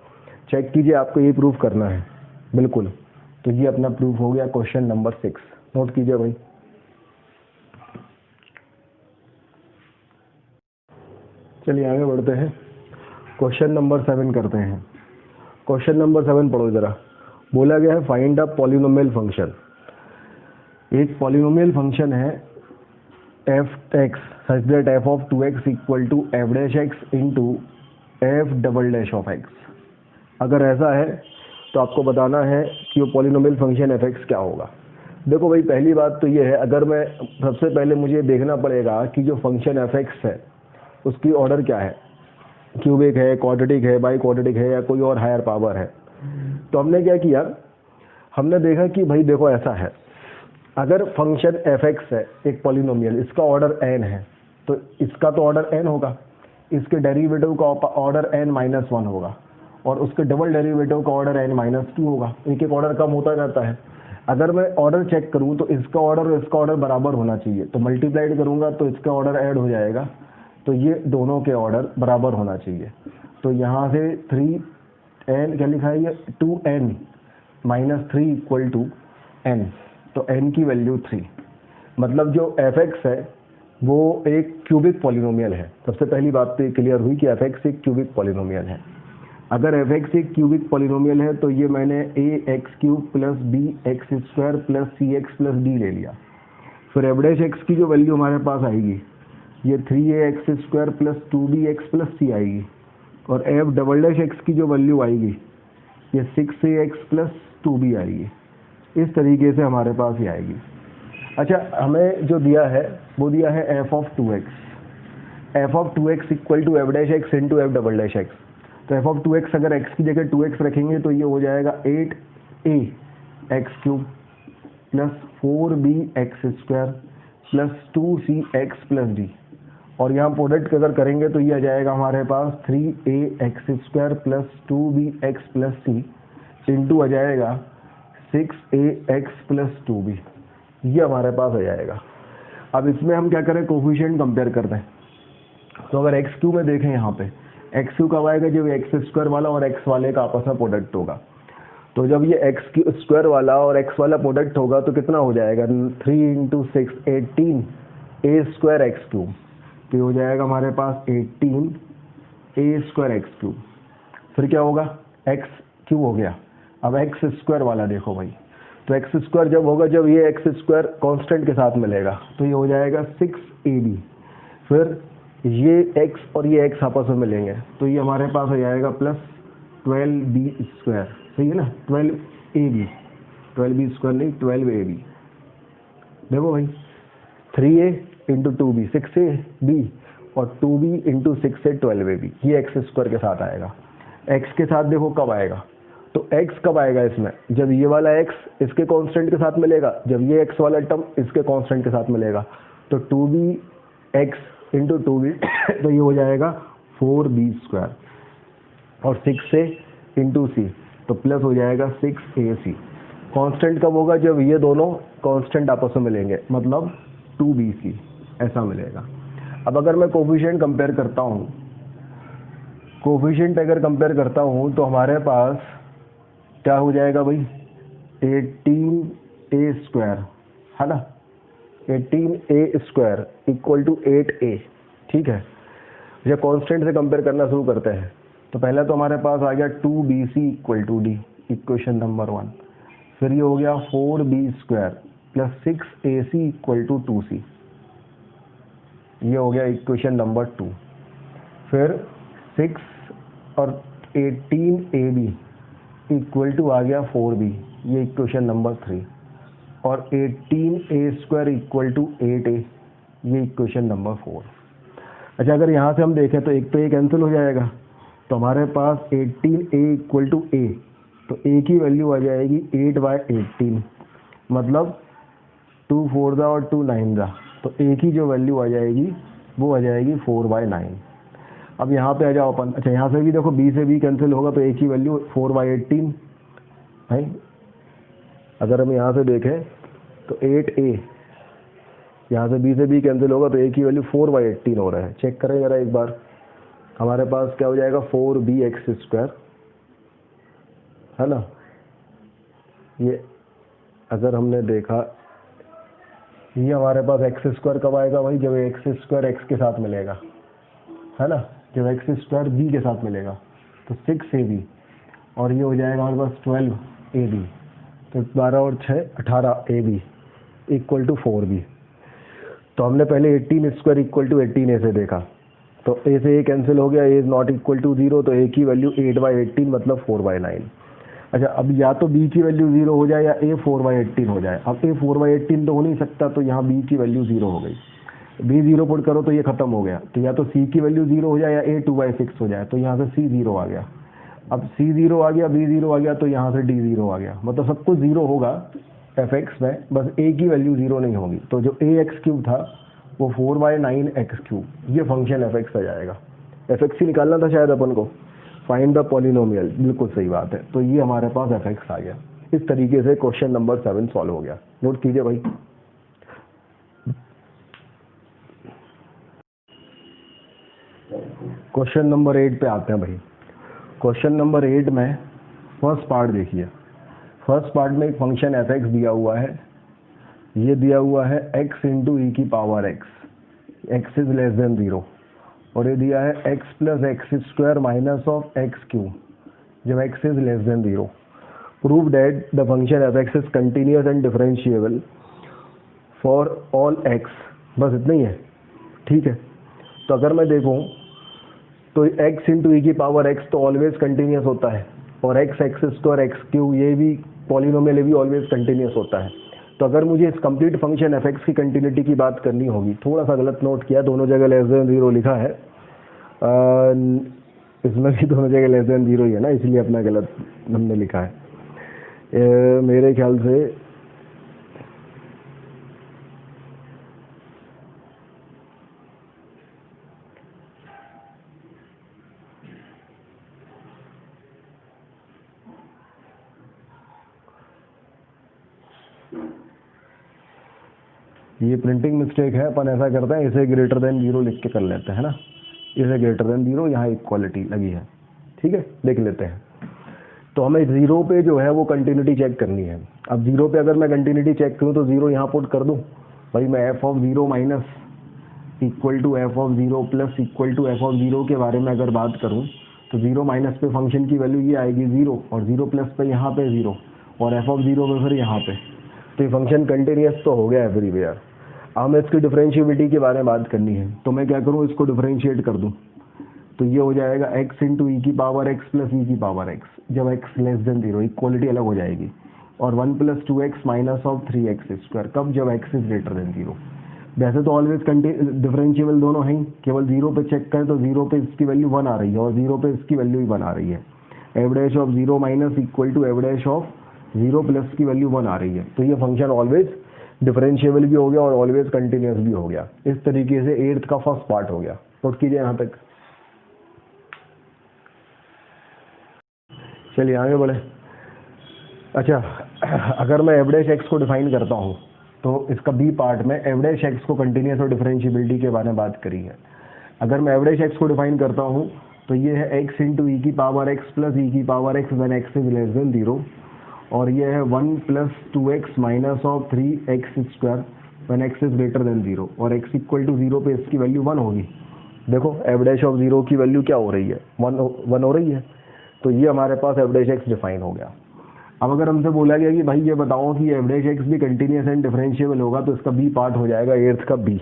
चेक कीजिए, आपको ये प्रूफ करना है बिल्कुल। तो ये अपना प्रूफ हो गया क्वेश्चन नंबर 6, नोट कीजिए भाई। चलिए आगे बढ़ते हैं, क्वेश्चन नंबर 7 करते हैं। क्वेश्चन नंबर 7 पढ़ो जरा। बोला गया है फाइंड अ पॉलिनोमियल फंक्शन। एक पॉलिनोमियल फंक्शन है f x such that f of 2x equal to F dash x into F double dash of x. अगर ऐसा है तो आपको बताना है कि वो पॉलिनोमियल फंक्शन एफ एक्स क्या होगा। देखो भाई, पहली बात तो ये है, अगर मैं सबसे पहले मुझे देखना पड़ेगा कि जो फंक्शन एफ एक्स है उसकी ऑर्डर क्या है, क्यूबिक है, क्वाड्रेटिक है, बाई क्वाड्रेटिक है या कोई और हायर पावर है। तो हमने क्या किया, हमने देखा कि भाई देखो ऐसा है, अगर फंक्शन एफ एक्स है एक पॉलिनोमियल, इसका ऑर्डर n है, तो इसका तो ऑर्डर n होगा, इसके डेरिवेटिव का ऑर्डर n माइनस 1 होगा और उसके डबल डेरिवेटिव का ऑर्डर n माइनस 2 होगा, एक एक ऑर्डर कम होता रहता है। अगर मैं ऑर्डर चेक करूं तो इसका ऑर्डर और इसका ऑर्डर बराबर होना चाहिए, तो मल्टीप्लाइड करूंगा तो इसका ऑर्डर ऐड हो जाएगा, तो ये दोनों के ऑर्डर बराबर होना चाहिए। तो यहाँ से 3n क्या लिखा है, ये 2n minus 3 equal to n, तो n की वैल्यू 3, मतलब जो एफ एक्स है वो एक क्यूबिक पॉलिनोमियल है। सबसे पहली बात तो ये क्लियर हुई कि एफ एक्स एक क्यूबिक पॉलिनोमियल है। अगर एफ एक्स एक क्यूबिक पॉलिनोमियल है तो ये मैंने A X cube plus B X square plus C X plus D ले लिया। फिर एफ डैश एक्स की जो वैल्यू हमारे पास आएगी ये 3ax square plus 2bx plus सी आएगी, और एफ डबल डैश एक्स की जो वैल्यू आएगी ये 6ax प्लस 2b आएगी। इस तरीके से हमारे पास ये आएगी। अच्छा, हमें जो दिया है वो दिया है f of 2x equal to F dash x into F double dash x. तो एफ ऑफ 2x अगर x की जगह 2x रखेंगे तो ये हो जाएगा 8a x cube plus 4bx square plus 2cx plus D, और यहाँ प्रोडक्ट अगर करेंगे तो ये आ जाएगा हमारे पास 3ax square plus 2bx plus C into आ जाएगा 6ax प्लस 2b, ये हमारे पास आ जाएगा। अब इसमें हम क्या करें, कोफिशिएंट कंपेयर करते हैं। तो अगर एक्स क्यू में देखें, यहाँ पे एक्स क्यू कब आएगा, जब एक्स स्क्वायर वाला और एक्स वाले का आपस में प्रोडक्ट होगा। तो जब ये एक्स क्यू स्क्वायर वाला और एक्स वाला प्रोडक्ट होगा तो कितना हो जाएगा, 3 इंटू 6 18 ए स्क्वायर एक्स क्यूब, तो हो जाएगा हमारे पास 18 ए स्क्वायर एक्स क्यूब। फिर क्या होगा, एक्स क्यूब हो गया। अब एक्स स्क्वायर वाला देखो भाई, तो एक्स स्क्वायर जब होगा जब ये एक्स स्क्वायर कांस्टेंट के साथ मिलेगा तो ये हो जाएगा 6ab। फिर ये x और ये x आपस में मिलेंगे तो ये हमारे पास हो जाएगा प्लस 12b स्क्वायर, सही है ना, 12ab, 12b स्क्वायर नहीं 12ab। देखो भाई 3a इंटू 2b 6ab और 2b इंटू 6 से 12ab, ये एक्स स्क्वायर के साथ आएगा। x के साथ देखो कब आएगा, तो x कब आएगा इसमें, जब ये वाला x इसके कांस्टेंट के साथ मिलेगा, जब ये x वाला टर्म इसके कांस्टेंट के साथ मिलेगा, तो 2bx इंटू 2b तो ये हो जाएगा 4b स्क्वायर, और 6 से इंटू सी तो प्लस हो जाएगा 6ac। कांस्टेंट कब होगा, जब ये दोनों कांस्टेंट आपस में मिलेंगे, मतलब 2bc ऐसा मिलेगा। अब अगर मैं कोफिशिएंट कंपेयर करता हूँ, कोफिशिएंट अगर कंपेयर करता हूँ तो हमारे पास क्या हो जाएगा भाई, 18a स्क्वायर है ना, 18a square equal to 8a, ठीक है। जब कांस्टेंट से कंपेयर करना शुरू करते हैं तो पहले तो हमारे पास आ गया 2bc equal to d, equation number 1। फिर ये हो गया 4b² plus 6ac equal to 2c, ये हो गया इक्वेशन नंबर 2। फिर 6 और 18ab इक्वल टू आ गया 4b, ये इक्वेशन नंबर 3। और 18a² इक्वल टू 8a, ये इक्वेशन नंबर 4। अच्छा, अगर यहाँ से हम देखें तो एक तो ये कैंसिल हो जाएगा, तो हमारे पास 18a इक्वल टू a, तो a की वैल्यू आ जाएगी 8/18, मतलब 2 4 और 2 9, तो a की जो वैल्यू आ जाएगी वो आ जाएगी 4/9। अब यहाँ पे आ जाओ अपन। अच्छा, यहाँ से भी देखो b से b कैंसिल होगा, तो a की वैल्यू 4/18 है। अगर हम यहाँ से देखें तो 8a, यहाँ से b से b कैंसिल होगा तो a की वैल्यू 4/18 हो रहा है। चेक करें जरा एक बार, हमारे पास क्या हो जाएगा 4bx², है ना। ये अगर हमने देखा, ये हमारे पास x² कब आएगा भाई, जब x² x के साथ मिलेगा, है ना। जब x² b के साथ मिलेगा तो 6ab, और ये हो जाएगा हमारे पास 12ab, तो 12 और 6 18ab इक्वल टू 4b। तो हमने पहले 18² इक्वल टू 18a से देखा, तो a से a कैंसिल हो गया, a is not equal to 0, तो a की वैल्यू 8/18 मतलब 4/9। अच्छा, अब या तो b की वैल्यू 0 हो जाए या a 4/18 हो जाए। अब a 4/18 तो हो नहीं सकता, तो यहाँ b की वैल्यू 0 हो गई। b 0 पुट करो तो ये खत्म हो गया, तो या तो c की वैल्यू 0 हो जाए या a 2/6 हो जाए, तो यहाँ से c 0 आ गया। अब c 0 आ गया, b 0 आ गया, तो यहाँ से d 0 आ गया, मतलब सब कुछ 0 होगा fx में, बस a की वैल्यू 0 नहीं होगी। तो जो ax³ था वो 4/9x³, ये फंक्शन fx आ जाएगा। fx ही निकालना था शायद अपन को, फाइंड द पॉलिनोमियल, बिल्कुल सही बात है। तो ये हमारे पास fx आ गया। इस तरीके से क्वेश्चन नंबर 7 सॉल्व हो गया। नोट कीजिए भाई। क्वेश्चन नंबर 8 पे आते हैं भाई। क्वेश्चन नंबर 8 में फर्स्ट पार्ट देखिए। फर्स्ट पार्ट में एक फंक्शन fx दिया हुआ है, ये दिया हुआ है x इंटू ई की power x is less then 0, और ये दिया है x plus x² minus of x³ जब x is less then 0। Prove that the function fx is continuous and differentiable for all x। बस इतना ही है, ठीक है। तो अगर मैं देखूं तो x इंटू ई की पावर x तो ऑलवेज कंटिन्यूअस होता है, और x² x³ ये भी पॉलिनोमियल, ये भी ऑलवेज कंटिन्यूअस होता है। तो अगर मुझे इस कंप्लीट फंक्शन fx की कंटिन्यूटी की बात करनी होगी, थोड़ा सा गलत नोट किया, दोनों जगह लेस देन 0 लिखा है, इसमें भी दोनों जगह लेस देन 0 ही है ना, इसलिए अपना गलत हमने लिखा है। मेरे ख्याल से ये प्रिंटिंग मिस्टेक है। अपन ऐसा करते हैं, इसे ग्रेटर देन 0 लिख के कर लेते हैं ना, इसे ग्रेटर देन 0, यहाँ इक्वालिटी लगी है, ठीक है, देख लेते हैं। तो हमें 0 पे जो है वो कंटिन्यूटी चेक करनी है। अब 0 पे अगर मैं कंटिन्यूटी चेक करूँ तो 0 यहाँ पुट कर दूँ भाई। मैं f(0 minus equal to f(0 plus equal to f(0) के बारे में अगर बात करूँ तो 0 माइनस पे फंक्शन की वैल्यू ये आएगी 0, और 0 प्लस पे यहाँ पे 0, और f(0) पे फिर यहाँ पे। तो ये फंक्शन कंटिन्यूअस तो हो गया एवरीवेयर। अब हमें इसकी डिफरेंशिएबिलिटी के बारे में बात करनी है, तो मैं क्या करूँ, इसको डिफरेंशिएट कर दूँ। तो ये हो जाएगा x इंटू ई की पावर x प्लस ई की पावर x, जब x लेस देन 0, इक्वालिटी अलग हो जाएगी, और 1 plus 2x minus of 3x², कब, जब x इज ग्रेटर देन 0। वैसे तो ऑलवेज डिफरेंशिएबल दोनों हैं, केवल 0 पे चेक करें तो 0 पे इसकी वैल्यू 1 आ रही है, और 0 पे इसकी वैल्यू ही 1 आ रही है। f' of 0 minus equal to f' of 0 plus की वैल्यू 1 आ रही है। तो ये फंक्शन ऑलवेज डिफरेंशिएबल भी हो गया और ऑलवेज कंटिन्यूअस भी हो गया। इस तरीके से 8th का फर्स्ट पार्ट हो गया। नोट कीजिए यहाँ तक। चलिए आगे बढ़े। अच्छा, अगर मैं f' को डिफाइन करता हूँ तो इसका बी पार्ट में f' को कंटिन्यूअस और डिफरेंशिएबिलिटी के बारे में बात करी है। अगर मैं f' को डिफाइन करता हूँ तो ये है x इंटू ई की पावर x प्लस ई की power x when x is less then 0, और ये है 1 plus 2x minus of 3x² when x is greater than 0, और x इक्वल टू 0 पे इसकी वैल्यू 1 होगी, देखो एफ डैश ऑफ जीरो की वैल्यू क्या हो रही है, वन हो रही है, तो ये हमारे पास एफ डैश एक्स डिफाइन हो गया। अब अगर हमसे बोला गया कि भाई ये बताओ कि एफ डैश एक्स भी कंटिन्यूस एंड डिफरेंशिएबल होगा, तो इसका बी पार्ट हो जाएगा एर्थ का बी।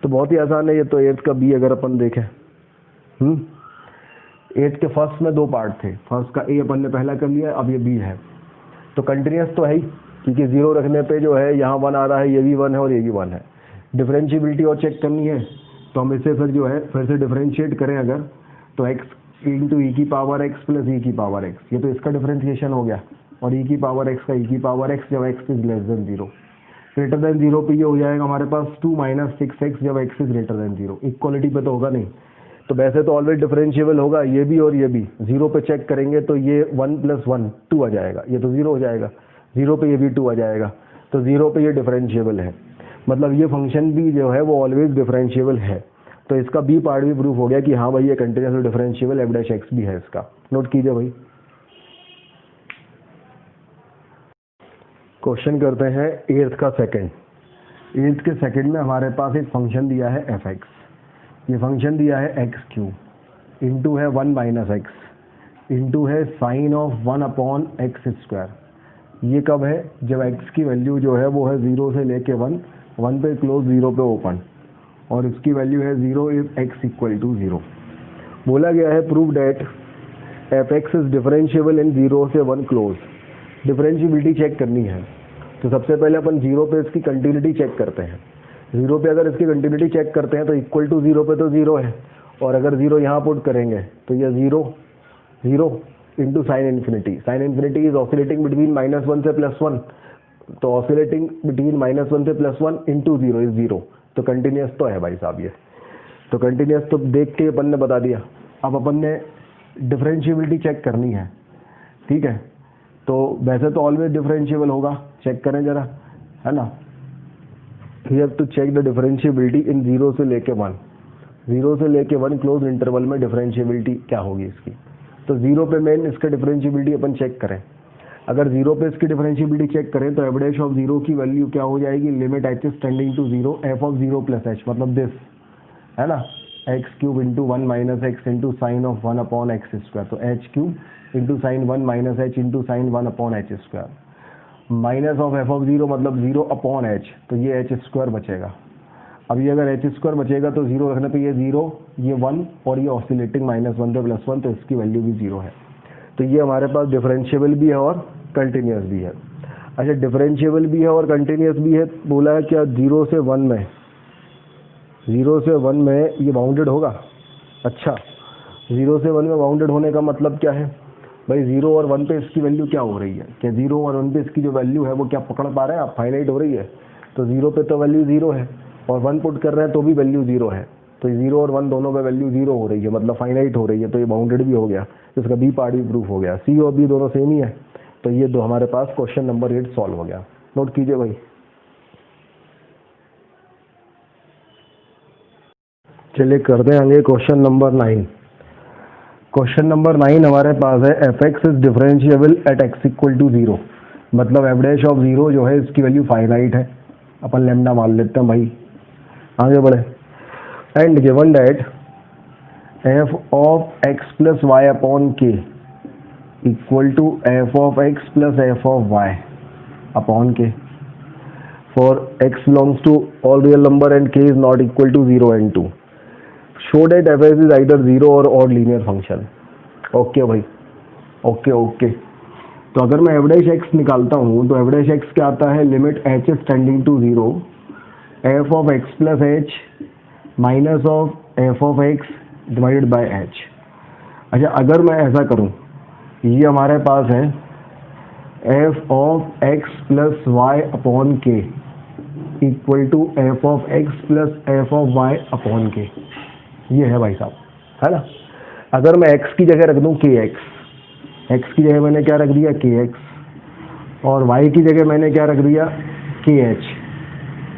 तो बहुत ही आसान है ये, तो एर्थ का बी अगर अपन देखें, एर्थ के फर्स्ट में दो पार्ट थे, फर्स्ट का ए अपन ने पहला कर लिया, अब ये बी है, तो कंटिन्यूस तो है ही, क्योंकि जीरो रखने पे जो है यहाँ वन आ रहा है, ये भी वन है और ये भी वन है। डिफरेंशिएबिलिटी और चेक करनी है, तो हम इसे फिर जो है फिर से डिफरेंशिएट करें अगर, तो x इंटू ई की पावर x प्लस ई की पावर x, ये तो इसका डिफरेंशिएशन हो गया, और ई की पावर x का ई की पावर x जब x is less than zero. Greater than zero पे ये हो जाएगा हमारे पास 2 माइनस 6x जब x is greater than zero. Equality पे तो होगा नहीं, तो वैसे तो ऑलवेज डिफरेंशिएबल होगा ये भी और ये भी। जीरो पे चेक करेंगे तो ये 1 प्लस 1 2 आ जाएगा, ये तो जीरो हो जाएगा, जीरो पे ये भी 2 आ जाएगा, तो जीरो पे ये डिफरेंशिएबल है, मतलब ये फंक्शन भी जो है वो ऑलवेज डिफरेंशिएबल है। तो इसका बी पार्ट भी प्रूफ हो गया कि हाँ भाई ये continuous differentiable F dash x भी है इसका। नोट कीजिए भाई। क्वेश्चन करते हैं एर्थ का सेकंड। एर्थ के सेकंड में हमारे पास एक फंक्शन दिया है एफ एक्स, ये फंक्शन दिया है एक्स क्यूब इंटू है 1 माइनस एक्स इंटू है sine of 1 upon x square. ये कब है, जब एक्स की वैल्यू जो है वो है 0 से लेके 1, 1 पे क्लोज 0 पे ओपन, और इसकी वैल्यू है 0 इफ x इक्वल टू 0। बोला गया है prove that F x is differentiable in 0 से 1 क्लोज। डिफरेंशिएबिलिटी चेक करनी है, तो सबसे पहले अपन 0 पे इसकी कंटिन्यूटी चेक करते हैं। 0 पे अगर इसकी कंटिन्यूटी चेक करते हैं तो इक्वल टू 0 पे तो 0 है, और अगर 0 यहाँ पुट करेंगे तो ये 0 0 into sine infinity. Sine infinity is oscillating between -1 से +1, तो ऑसिलेटिंग बिटवीन -1 से +1 इंटू 0 इज 0, तो कंटिन्यूस तो है भाई साहब ये। तो कंटिन्यूस तो देख के अपन ने बता दिया। अब अपन ने डिफरेंशिएबिलिटी चेक करनी है, ठीक है, तो वैसे तो ऑलवेज डिफरेंशिएबल होगा, चेक करें जरा, है ना। You have to check the differentiability in 0 से लेके 1, 0 से लेके 1 क्लोज इंटरवल में डिफरेंशिएबिलिटी क्या होगी इसकी। तो 0 पे मेन इसका डिफरेंशिएबिलिटी अपन चेक करें। अगर 0 पे इसकी डिफरेंशिएबिलिटी चेक करें तो एफ डैश ऑफ 0 की वैल्यू क्या हो जाएगी, limit H is tending to 0 F of 0 plus h, मतलब दिस है ना, x cube into 1 minus x into sine of 1 upon x square, तो h cube into sine 1 minus h into sine 1 upon H square, minus of F of 0 मतलब 0 upon H, तो ये h square बचेगा। अब ये अगर एच स्क्वायर बचेगा तो 0 रखने पे ये 0 ये 1 और ये ऑसिलेटिंग -1 से +1, तो इसकी वैल्यू भी 0 है। तो ये हमारे पास डिफरेंशिएबल भी है और कंटिन्यूस भी है। अच्छा, डिफरेंशिएबल भी है और कंटिन्यूस भी है, बोला है क्या 0 से 1 में, 0 से 1 में ये बाउंडेड होगा। अच्छा, 0 से 1 में बाउंडेड होने का मतलब क्या है भाई, 0 और 1 पे इसकी वैल्यू क्या हो रही है, क्या 0 और 1 पे इसकी जो वैल्यू है वो क्या पकड़ पा रहे हैं आप, फाइनाइट हो रही है। तो 0 पे तो वैल्यू 0 है और 1 पुट कर रहे हैं तो भी वैल्यू 0 है, तो 0 और 1 दोनों पे वैल्यू 0 हो रही है, मतलब फाइनाइट हो रही है, तो ये बाउंडेड भी हो गया, इसका बी पार्ट भी प्रूफ हो गया। सी और बी दोनों सेम ही है, तो ये दो हमारे पास क्वेश्चन नंबर 8 सॉल्व हो गया। नोट कीजिए भाई। चलिए करते हैं आगे क्वेश्चन नंबर 9। क्वेश्चन नंबर 9 हमारे पास है f x is differentiable at x equal to 0, मतलब एफ डैश ऑफ 0 जो है इसकी वैल्यू फाइनाइट है, अपन लेमडा मान लेते हैं भाई। आगे बढ़े, and given that f of x plus y upon k equal to f of x plus f of y upon k for x belongs to all real number and k is not equal to 0 and 2। Show that F x is either 0 or odd linear function. Okay भाई, okay. तो अगर मैं F dash x निकालता हूँ तो F dash x क्या आता है, limit H is tending to 0 F of x plus H minus of F of x divided by h. अच्छा, अगर मैं ऐसा करूँ, ये हमारे पास है f of x plus y upon k equal to f of x plus f of y upon k, ये है भाई साहब, है ना। अगर मैं x की जगह रख दूं के एक्स की जगह मैंने क्या रख दिया के एक्स, और y की जगह मैंने क्या रख दिया के एच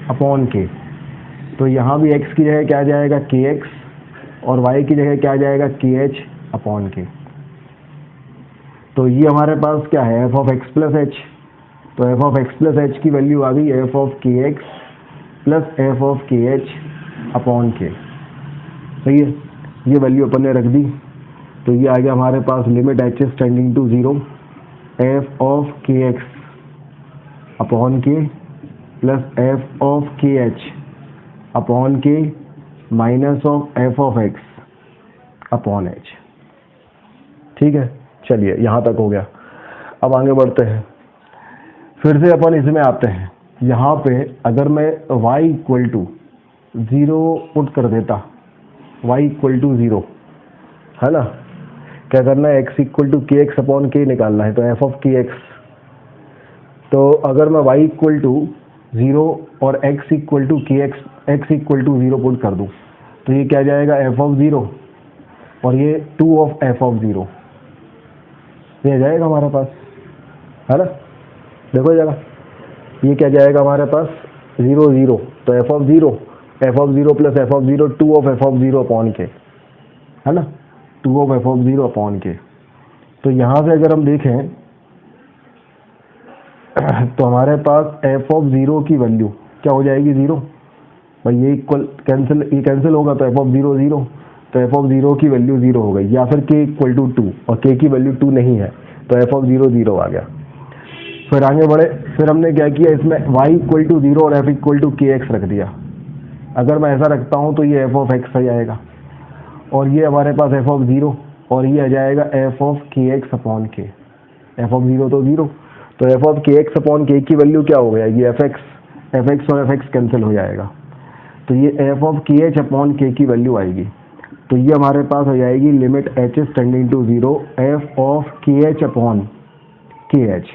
अपॉन के, तो यहाँ भी x की जगह क्या जाएगा के एक्स और y की जगह क्या जाएगा के एच अपॉन के। तो ये हमारे पास क्या है f of x plus h, तो f of x plus h की वैल्यू आ गई f of k x plus f of k h upon k. सही है, ये वैल्यू अपन ने रख दी। तो ये आ गया हमारे पास limit H is tending to 0 F of k x upon k plus f of k h upon k minus of F of x upon h. ठीक है, चलिए यहाँ तक हो गया। अब आगे बढ़ते हैं, फिर से अपन इसमें आते हैं। यहाँ पे अगर मैं y इक्वल टू 0 पुट कर देता, y इक्वल टू 0 है ना, क्या करना है, x इक्वल टू के एक्स अपॉन के निकालना है, तो एफ ऑफ के एक्स। तो अगर मैं y इक्वल टू 0 और x इक्वल टू के एक्स इक्वल टू 0 पुट कर दूँ, तो ये क्या जाएगा, एफ ऑफ 0 और ये 2 ऑफ एफ ऑफ 0, ये जाएगा हमारे पास, है ना। देखो जरा, ये क्या जाएगा हमारे पास, 0 0, तो f of 0 plus f of 0 2 of F of 0 upon के, है ना, 2 ऑफ एफ ऑफ 0 अपॉन के। तो यहाँ से अगर हम देखें तो हमारे पास एफ ऑफ 0 की वैल्यू क्या हो जाएगी, 0। भाई ये इक्वल कैंसिल, ये कैंसिल होगा तो एफ ऑफ 0 0, तो एफ ऑफ 0 की वैल्यू 0 हो गई। या फिर के इक्वल टू 2 और के की वैल्यू 2 नहीं है, तो एफ ऑफ 0 0 आ गया। फिर आगे बढ़े, फिर हमने क्या किया, इसमें y इक्वल टू 0 और f इक्वल टू के एक्स रख दिया। अगर मैं ऐसा रखता हूँ तो ये f ऑफ x आ जाएगा, और ये हमारे पास f ऑफ 0, और ये आ जाएगा f of k x upon के। एफ ऑफ 0 तो 0, तो f of k x upon के की वैल्यू क्या हो जाएगी, fx और fx कैंसिल हो जाएगा, तो ये f of k h upon के की वैल्यू आएगी। तो ये हमारे पास हो जाएगी limit h is tending to 0 f of k h upon k h.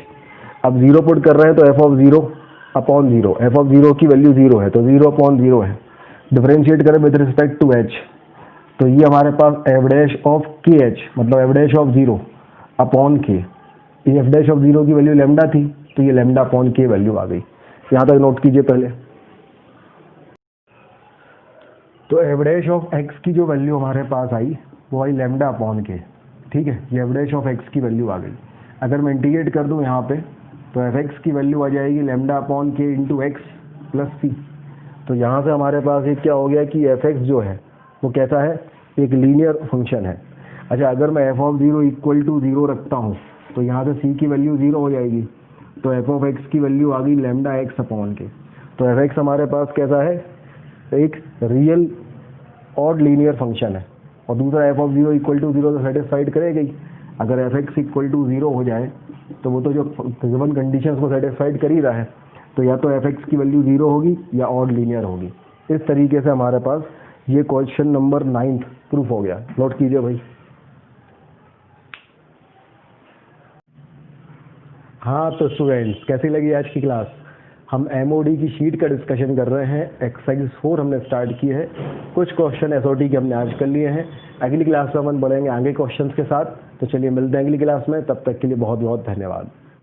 अब 0 पुट कर रहे हैं तो f of 0 upon 0, F of 0 की वैल्यू 0 है तो 0 अपॉन 0 है। डिफरेंशिएट करें विद रिस्पेक्ट टू h, तो ये हमारे पास F dash of k H मतलब F dash of 0 upon k, ये एफ डैश ऑफ 0 की वैल्यू लेमडा थी, तो ये लेमडा अपॉन के वैल्यू आ गई। यहाँ तक नोट कीजिए पहले। तो एफ डैश ऑफ एक्स की जो वैल्यू हमारे पास आई वो आई लेमडा अपॉन के, ठीक है, ये एफ डैश ऑफ एक्स की वैल्यू आ गई। अगर मैं इंटीग्रेट कर दूँ यहाँ पे तो एफ एक्स की वैल्यू आ जाएगी लेमडा अपॉन के इंटू एक्स प्लस सी। तो यहाँ से हमारे पास एक क्या हो गया कि एफ एक्स जो है वो कैसा है, एक लीनियर फंक्शन है। अच्छा, अगर मैं एफ ऑफ 0 इक्वल टू 0 रखता हूँ तो यहाँ से सी की वैल्यू 0 हो जाएगी, तो एफ ऑफ एक्स की वैल्यू आ गई लेमडा एक्स अपॉन के। तो एफ एक्स हमारे पास कैसा है, एक रियल ऑड लीनियर फंक्शन है, और दूसरा एफ ऑफ 0 इक्वल टू 0 तो सेटिस्फाइड करेगा ही। अगर एफ एक्स इक्वल टू 0 हो जाए तो वो तो जो गिवन कंडीशंस को सेटिस्फाइड कर ही रहा है, तो या तो एफ एक्स की वैल्यू 0 होगी या ऑड लीनियर होगी। इस तरीके से हमारे पास ये क्वेश्चन नंबर 9 प्रूफ हो गया। नोट कीजिए भाई। हाँ तो स्टूडेंट्स, कैसी लगी आज की क्लास। हम एमओडी की शीट का डिस्कशन कर रहे हैं। एक्सरसाइज 4 हमने स्टार्ट की है, कुछ क्वेश्चन एसओटी के हमने आज कर लिए हैं। अगली क्लास में हम बढ़ेंगे आगे क्वेश्चंस के साथ। तो चलिए मिलते हैं अगली क्लास में, तब तक के लिए बहुत बहुत धन्यवाद।